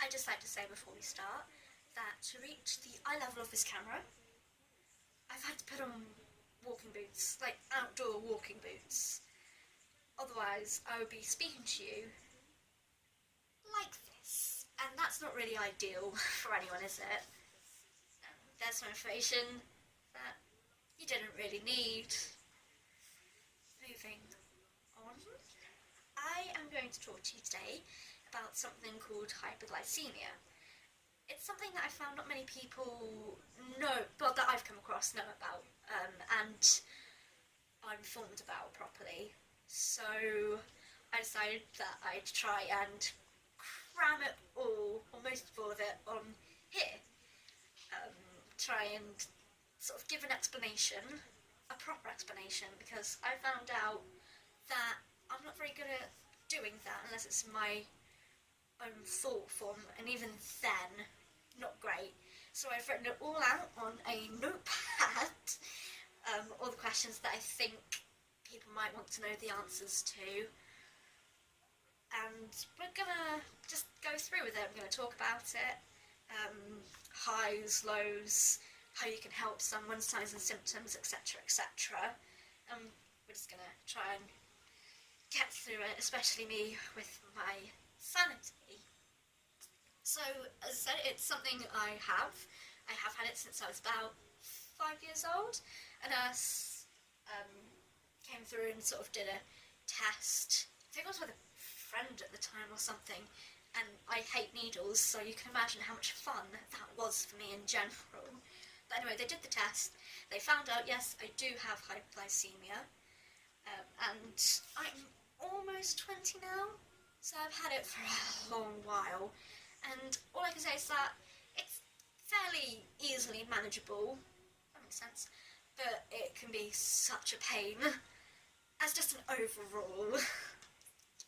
I'd just like to say before we start that to reach the eye level of this camera, I've had to put on walking boots, like outdoor walking boots. Otherwise, I would be speaking to you like this. And that's not really ideal for anyone, is it? There's some information that you didn't really need. Moving on. I am going to talk to you today about something called hypoglycemia. It's something that I found not many people know, well, that I've come across know about, and I'm informed about properly. So I decided that I'd try and cram it all, or most of all of it, on here. Try and sort of give an explanation, a proper explanation, because I found out that I'm not very good at doing that unless it's my own thought form, and even then, not great. So I've written it all out on a notepad, all the questions that I think people might want to know the answers to, and we're gonna just go through with it. I'm gonna talk about it, highs, lows, how you can help someone, signs and symptoms, etc, etc. We're just gonna try and get through it, especially me with my sanity. So, as I said, it's something I have had it since I was about 5 years old. A nurse came through and sort of did a test. I think I was with a friend at the time or something, and I hate needles, so you can imagine how much fun that was for me in general. But anyway, they did the test. They found out, yes, I do have hypoglycemia, and I'm almost 20 now, so I've had it for a long while, and all I can say is that it's fairly easily manageable, that makes sense, but it can be such a pain as just an overall.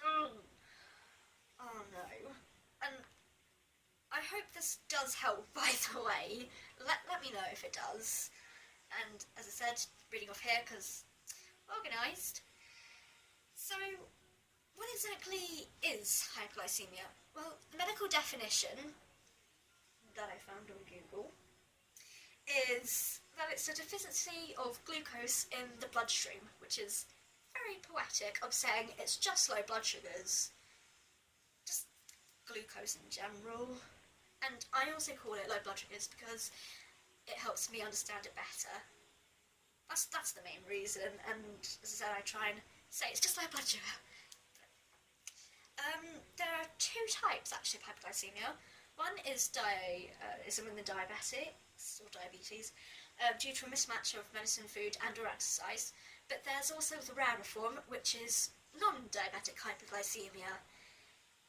Oh no. And I hope this does help, by the way. Let me know if it does. And as I said, reading off here because organised. So, what exactly is hypoglycemia? Well, the medical definition that I found on Google is that it's a deficiency of glucose in the bloodstream, which is very poetic of saying it's just low blood sugars. Just glucose in general. And I also call it low blood sugars because it helps me understand it better. That's the main reason, and as I said, I try and say it's just low blood sugar. There are two types actually of hypoglycemia. One is in the diabetics or diabetes, due to a mismatch of medicine, food, and or exercise. But there's also the rarer form, which is non-diabetic hypoglycemia,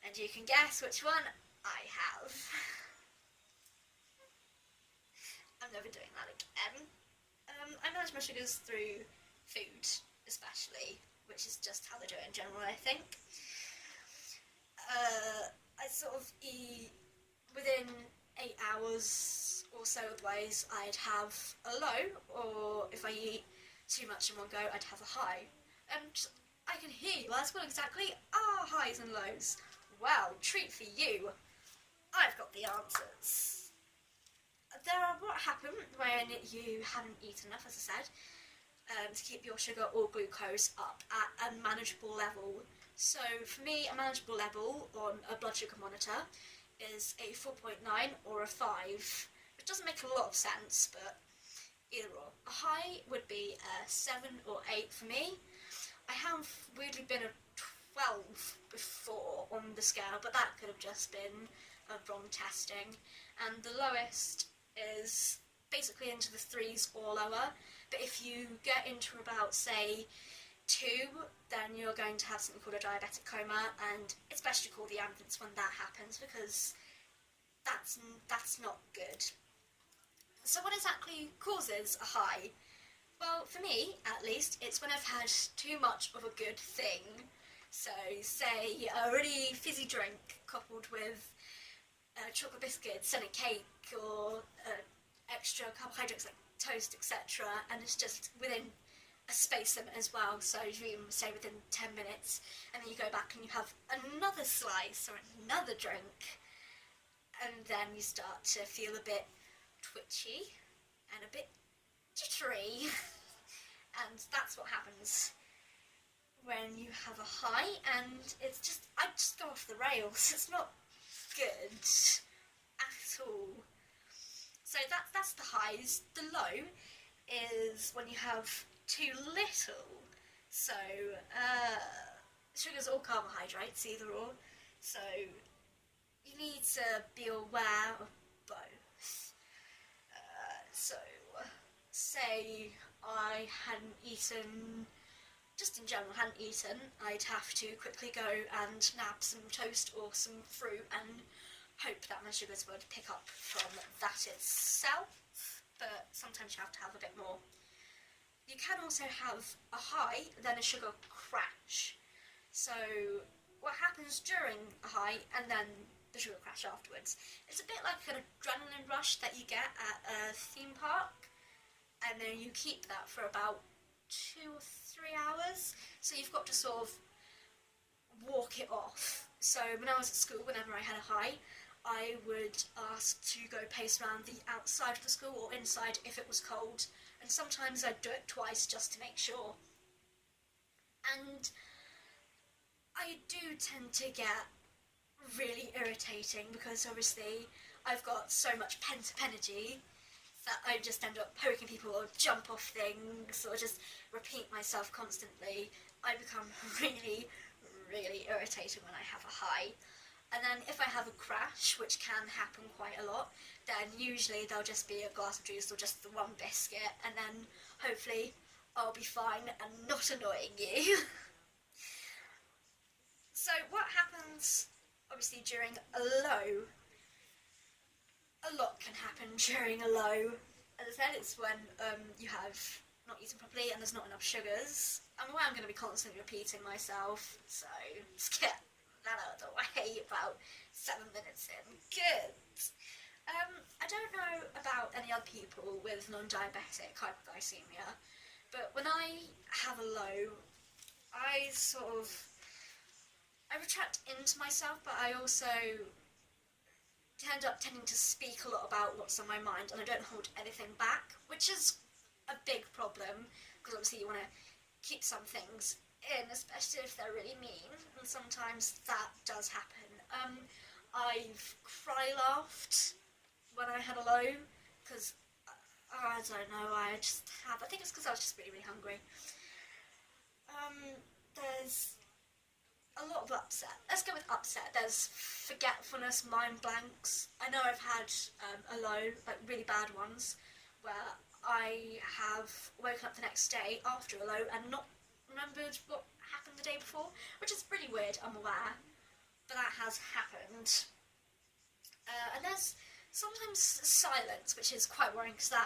and you can guess which one I have. I'm never doing that again. I manage my sugars through food, especially, which is just how they do it in general, I think. I sort of eat within 8 hours or so, otherwise I'd have a low, or if I eat too much in one go, I'd have a high. And I can hear you ask, what exactly are highs and lows? Well, treat for you. I've got the answers. There are what happen when you haven't eaten enough, as I said, to keep your sugar or glucose up at a manageable level. So for me, a manageable level on a blood sugar monitor is a 4.9 or a 5, which doesn't make a lot of sense, but either or. A high would be a 7 or 8 for me. I have weirdly been a 12 before on the scale, but that could have just been wrong testing. And the lowest is basically into the 3s or lower, but if you get into about, say, 2, then you're going to have something called a diabetic coma, and it's best you call the ambulance when that happens, because that's not good. So what exactly causes a high? Well, for me, at least, it's when I've had too much of a good thing. So, say, a really fizzy drink coupled with chocolate biscuits and a cake, or extra carbohydrates like toast, etc. And it's just within a space limit as well, so you say within 10 minutes, and then you go back and you have another slice or another drink. and then you start to feel a bit twitchy and a bit jittery. And that's what happens when you have a high, and I just go off the rails. It's not good at all. So that's the highs. The low is when you have too little. So sugars or carbohydrates, either or. So you need to be aware of both. So say I hadn't eaten, just in general hadn't eaten, I'd have to quickly go and nab some toast or some fruit and hope that my sugars would pick up from that itself, but sometimes you have to have a bit more. You can also have a high, then a sugar crash. So what happens during a high and then the sugar crash afterwards, it's a bit like an adrenaline rush that you get at a theme park, and then you keep that for about 2 or 3 hours, so you've got to sort of walk it off. So when I was at school, whenever I had a high, I would ask to go pace around the outside of the school or inside if it was cold, and sometimes I'd do it twice just to make sure. And I do tend to get really irritating because obviously I've got so much pent-up energy that I just end up poking people or jump off things or just repeat myself constantly. I become really, really irritated when I have a high. And then if I have a crash, which can happen quite a lot, then usually there'll just be a glass of juice or just the one biscuit, and then hopefully I'll be fine and not annoying you. So what happens, obviously, during a low? A lot can happen during a low. As I said, it's when you have not eaten properly and there's not enough sugars. I'm aware I'm going to be constantly repeating myself, so just get that out of the way about 7 minutes in. Good. I don't know about any other people with non-diabetic hypoglycemia, but when I have a low, I retract into myself, but I also end up tending to speak a lot about what's on my mind, and I don't hold anything back, which is a big problem, because obviously you want to keep some things in, especially if they're really mean, and sometimes that does happen. I've cry-laughed when I had a low, because, I don't know, I think it's because I was just really, really hungry. There's a lot of upset. Let's go with upset. There's forgetfulness, mind blanks. I know I've had a low, like really bad ones, where I have woken up the next day after a low and not remembered what happened the day before, which is pretty weird, I'm aware, but that has happened. And there's sometimes silence, which is quite worrying, because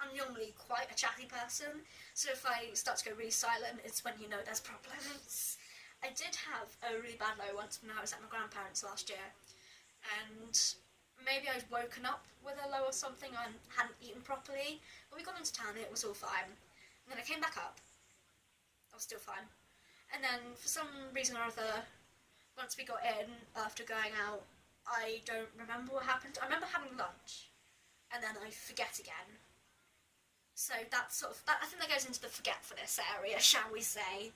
I'm normally quite a chatty person, so if I start to go really silent, it's when you know there's problems. I did have a really bad low once when I was at my grandparents' last year, and maybe I'd woken up with a low or something, and hadn't eaten properly, but we got into town and it was all fine. And then I came back up, I was still fine. And then for some reason or other, once we got in, after going out, I don't remember what happened. I remember having lunch, and then I forget again. So that's I think that goes into the forgetfulness area, shall we say.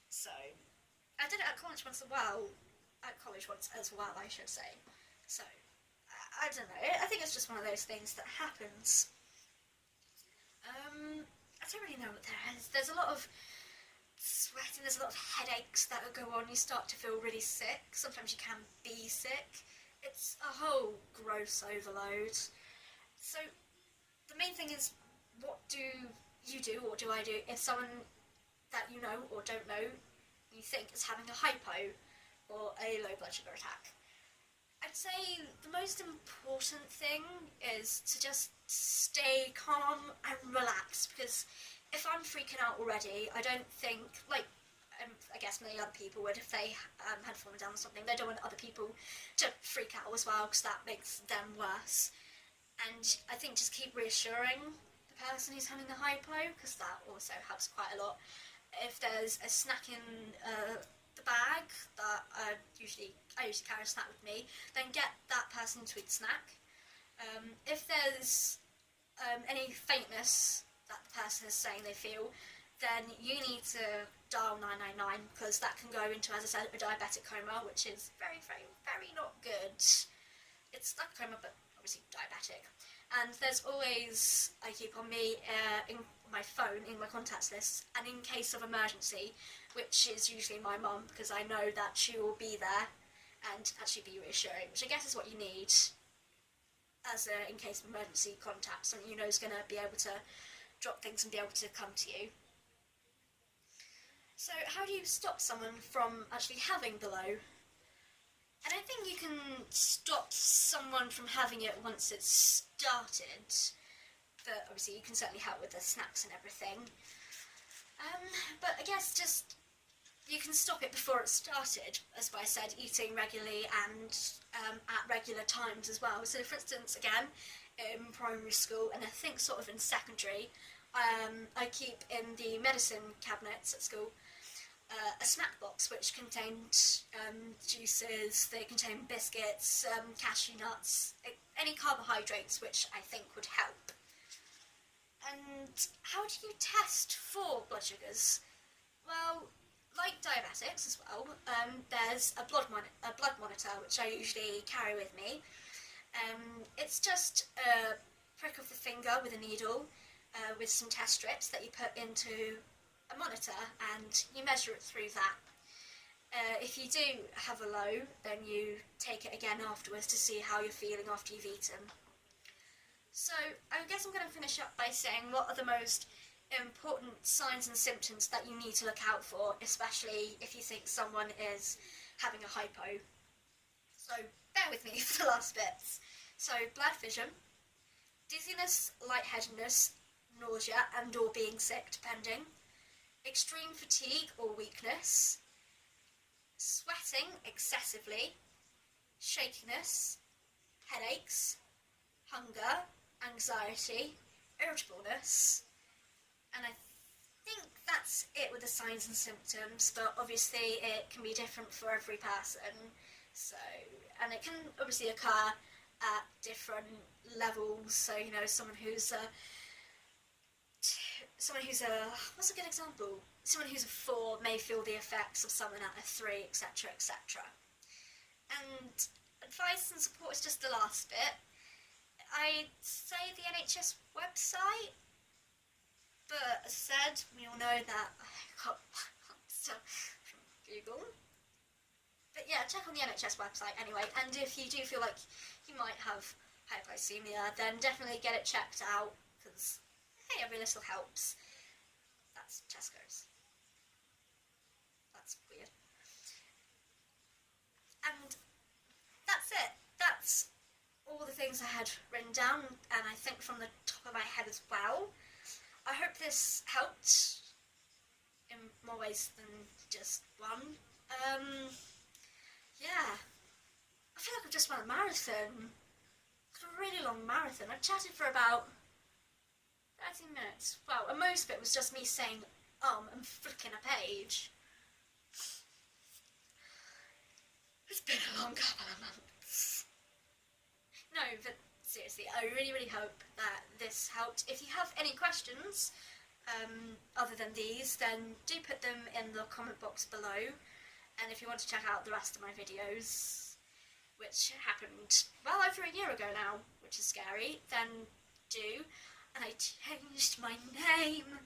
So I did it at college once as well, I should say. So, I don't know, I think it's just one of those things that happens. I don't really know what there is. There's a lot of sweating, there's a lot of headaches that will go on, you start to feel really sick, sometimes you can be sick. It's a whole gross overload. So, the main thing is, what do you do, or do I do, if someone that you know or don't know you think is having a hypo or a low blood sugar attack? I'd say the most important thing is to just stay calm and relaxed, because if I'm freaking out already, I don't think, I guess many other people would if they had fallen down or something, they don't want other people to freak out as well, because that makes them worse. And I think just keep reassuring the person who's having the hypo, because that also helps quite a lot. If there's a snack in the bag that I usually carry a snack with me, then get that person to eat the snack. If there's any faintness that the person is saying they feel, then you need to dial 999, because that can go into, as I said, a diabetic coma, which is very, very, very not good. It's like a coma, but obviously diabetic. And there's always, I keep on me in my phone, in my contacts list, and in case of emergency, which is usually my mum, because I know that she will be there and actually be reassuring, which I guess is what you need as a in case of emergency contact, someone you know is going to be able to drop things and be able to come to you. So how do you stop someone from actually having the low? And I think you can stop someone from having it once it's started, but obviously you can certainly help with the snacks and everything. But I guess just you can stop it before it started, as I said, eating regularly and at regular times as well. So for instance, again, in primary school and I think sort of in secondary, I keep in the medicine cabinets at school a snack box which contained juices, they contain biscuits, cashew nuts, any carbohydrates which I think would help. And how do you test for blood sugars? Well, like diabetics as well, there's a blood monitor which I usually carry with me. It's just a prick of the finger with a needle with some test strips that you put into a monitor and you measure it through that. If you do have a low, then you take it again afterwards to see how you're feeling after you've eaten. So I guess I'm going to finish up by saying what are the most important signs and symptoms that you need to look out for, especially if you think someone is having a hypo. So bear with me for the last bits. So blurred vision, dizziness, lightheadedness, nausea and or being sick depending, extreme fatigue or weakness, sweating excessively, shakiness, headaches, hunger, anxiety, irritableness, and I think that's it with the signs and symptoms, but obviously it can be different for every person, so, and it can obviously occur at different levels, so you know, someone who's a what's a good example? Someone who's a 4 may feel the effects of someone at a 3, etc, etc. And advice and support is just the last bit. I'd say the NHS website, but as said, we all know that I got stuff from Google. But yeah, check on the NHS website anyway, and if you do feel like you might have hypoglycaemia, then definitely get it checked out, because hey, every little helps. That's Tesco's. That's weird. And that's it. That's all the things I had written down, and I think from the top of my head as well. I hope this helped in more ways than just one. Yeah. I feel like I've just run a marathon. Like a really long marathon. I chatted for about 30 minutes. Well, and most of it was just me saying and flicking a page. It's been a long couple of months. No, but seriously, I really, really hope that this helped. If you have any questions other than these, then do put them in the comment box below. And if you want to check out the rest of my videos, which happened well over a year ago now, which is scary, then do. And I changed my name.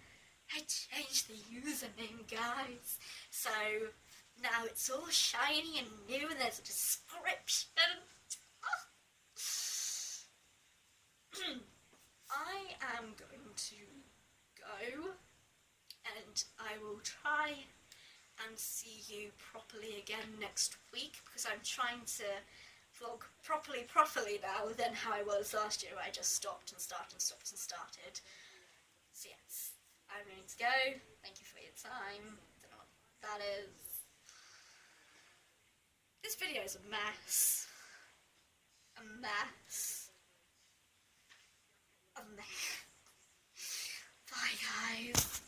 I changed the username, guys. So now it's all shiny and new and there's a description. I am going to go and I will try and see you properly again next week, because I'm trying to vlog properly now than how I was last year, where I just stopped and started and stopped and started. So yes, I'm going to go. Thank you for your time. Don't know what that is. This video is a mess. A mess. A mess. Bye guys.